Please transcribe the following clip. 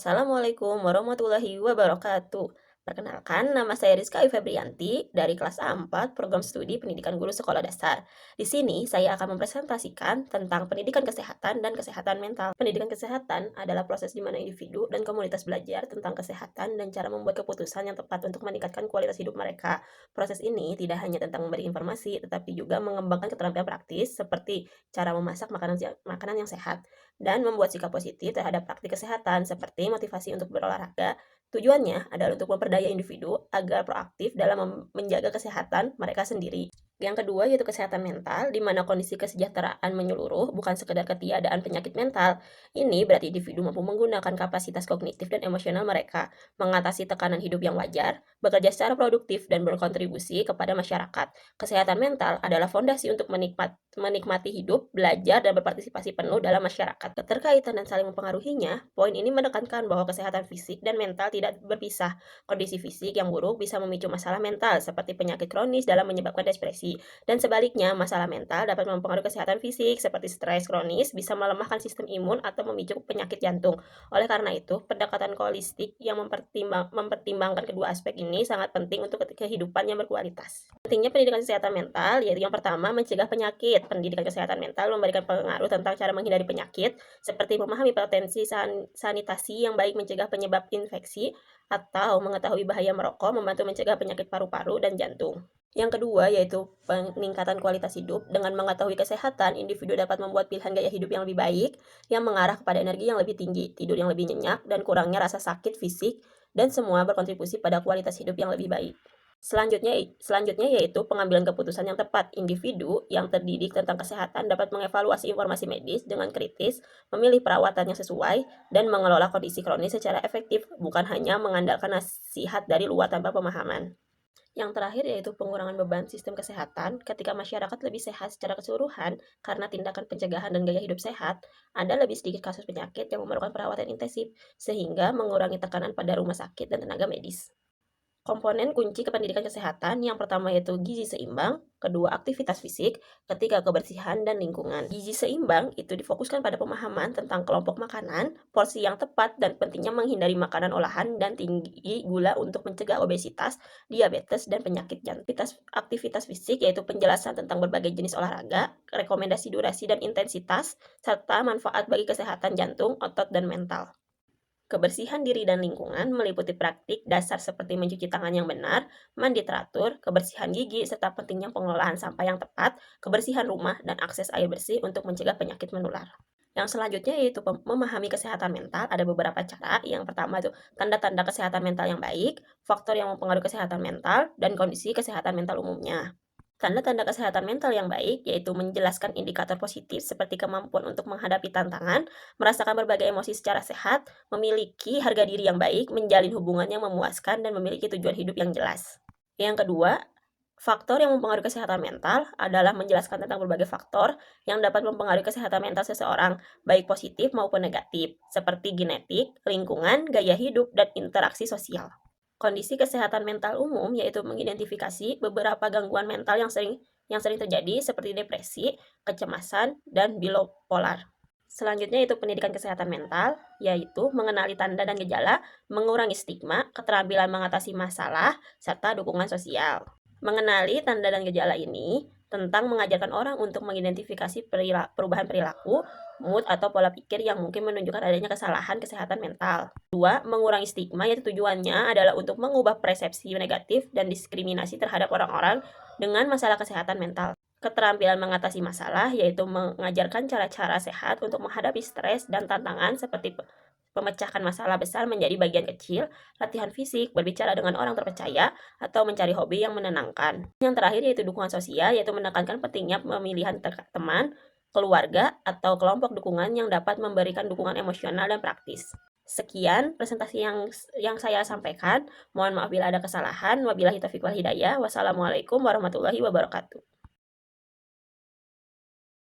Assalamualaikum warahmatullahi wabarakatuh. Perkenalkan, nama saya Rizka Febrianti dari kelas A4 Program Studi Pendidikan Guru Sekolah Dasar. Di sini saya akan mempresentasikan tentang pendidikan kesehatan dan kesehatan mental. Pendidikan kesehatan adalah proses di mana individu dan komunitas belajar tentang kesehatan dan cara membuat keputusan yang tepat untuk meningkatkan kualitas hidup mereka. Proses ini tidak hanya tentang memberi informasi, tetapi juga mengembangkan keterampilan praktis seperti cara memasak makanan yang sehat dan membuat sikap positif terhadap praktik kesehatan seperti motivasi untuk berolahraga. Tujuannya adalah untuk memperdaya individu agar proaktif dalam menjaga kesehatan mereka sendiri. Yang kedua yaitu kesehatan mental, di mana kondisi kesejahteraan menyeluruh, bukan sekedar ketiadaan penyakit mental. Ini berarti individu mampu menggunakan kapasitas kognitif dan emosional mereka, mengatasi tekanan hidup yang wajar, bekerja secara produktif, dan berkontribusi kepada masyarakat. Kesehatan mental adalah fondasi untuk menikmati hidup, belajar, dan berpartisipasi penuh dalam masyarakat. Keterkaitan dan saling mempengaruhinya, poin ini menekankan bahwa kesehatan fisik dan mental tidak berpisah. Kondisi fisik yang buruk bisa memicu masalah mental, seperti penyakit kronis dalam menyebabkan depresi. Dan sebaliknya, masalah mental dapat mempengaruhi kesehatan fisik, seperti stres kronis bisa melemahkan sistem imun atau memicu penyakit jantung. Oleh karena itu, pendekatan holistik yang mempertimbangkan kedua aspek ini sangat penting untuk kehidupan yang berkualitas. Pentingnya pendidikan kesehatan mental, yaitu yang pertama, mencegah penyakit. Pendidikan kesehatan mental memberikan pengaruh tentang cara menghindari penyakit, seperti memahami potensi sanitasi yang baik mencegah penyebab infeksi, atau mengetahui bahaya merokok membantu mencegah penyakit paru-paru dan jantung. Yang kedua yaitu peningkatan kualitas hidup. Dengan mengetahui kesehatan, individu dapat membuat pilihan gaya hidup yang lebih baik, yang mengarah kepada energi yang lebih tinggi, tidur yang lebih nyenyak, dan kurangnya rasa sakit fisik, dan semua berkontribusi pada kualitas hidup yang lebih baik. Selanjutnya yaitu pengambilan keputusan yang tepat. Individu yang terdidik tentang kesehatan dapat mengevaluasi informasi medis dengan kritis, memilih perawatan yang sesuai, dan mengelola kondisi kronis secara efektif, bukan hanya mengandalkan nasihat dari luar tanpa pemahaman. Yang terakhir yaitu pengurangan beban sistem kesehatan. Ketika masyarakat lebih sehat secara keseluruhan karena tindakan pencegahan dan gaya hidup sehat, ada lebih sedikit kasus penyakit yang memerlukan perawatan intensif, sehingga mengurangi tekanan pada rumah sakit dan tenaga medis. Komponen kunci kependidikan kesehatan yang pertama yaitu gizi seimbang, kedua aktivitas fisik, ketiga kebersihan dan lingkungan. Gizi seimbang itu difokuskan pada pemahaman tentang kelompok makanan, porsi yang tepat, dan pentingnya menghindari makanan olahan dan tinggi gula untuk mencegah obesitas, diabetes, dan penyakit jantung. Aktivitas fisik yaitu penjelasan tentang berbagai jenis olahraga, rekomendasi durasi dan intensitas, serta manfaat bagi kesehatan jantung, otot, dan mental. Kebersihan diri dan lingkungan meliputi praktik dasar seperti mencuci tangan yang benar, mandi teratur, kebersihan gigi, serta pentingnya pengelolaan sampah yang tepat, kebersihan rumah, dan akses air bersih untuk mencegah penyakit menular. Yang selanjutnya yaitu memahami kesehatan mental. Ada beberapa cara. Yang pertama itu tanda-tanda kesehatan mental yang baik, faktor yang mempengaruhi kesehatan mental, dan kondisi kesehatan mental umumnya. Tanda-tanda kesehatan mental yang baik yaitu menjelaskan indikator positif seperti kemampuan untuk menghadapi tantangan, merasakan berbagai emosi secara sehat, memiliki harga diri yang baik, menjalin hubungan yang memuaskan, dan memiliki tujuan hidup yang jelas. Yang kedua, faktor yang mempengaruhi kesehatan mental adalah menjelaskan tentang berbagai faktor yang dapat mempengaruhi kesehatan mental seseorang, baik positif maupun negatif, seperti genetik, lingkungan, gaya hidup, dan interaksi sosial. Kondisi kesehatan mental umum yaitu mengidentifikasi beberapa gangguan mental yang sering terjadi seperti depresi, kecemasan, dan bipolar. Selanjutnya itu pendidikan kesehatan mental, yaitu mengenali tanda dan gejala, mengurangi stigma, keterampilan mengatasi masalah, serta dukungan sosial. Mengenali tanda dan gejala ini tentang mengajarkan orang untuk mengidentifikasi perubahan perilaku, mood, atau pola pikir yang mungkin menunjukkan adanya kesalahan kesehatan mental. Dua, mengurangi stigma, yaitu tujuannya adalah untuk mengubah persepsi negatif dan diskriminasi terhadap orang-orang dengan masalah kesehatan mental. Keterampilan mengatasi masalah, yaitu mengajarkan cara-cara sehat untuk menghadapi stres dan tantangan seperti pemecahkan masalah besar menjadi bagian kecil, latihan fisik, berbicara dengan orang terpercaya, atau mencari hobi yang menenangkan. Yang terakhir yaitu dukungan sosial, yaitu menekankan pentingnya pemilihan teman, keluarga, atau kelompok dukungan yang dapat memberikan dukungan emosional dan praktis. Sekian presentasi yang saya sampaikan. Mohon maaf bila ada kesalahan. Wabillahi taufiq wal hidayah. Wassalamualaikum warahmatullahi wabarakatuh.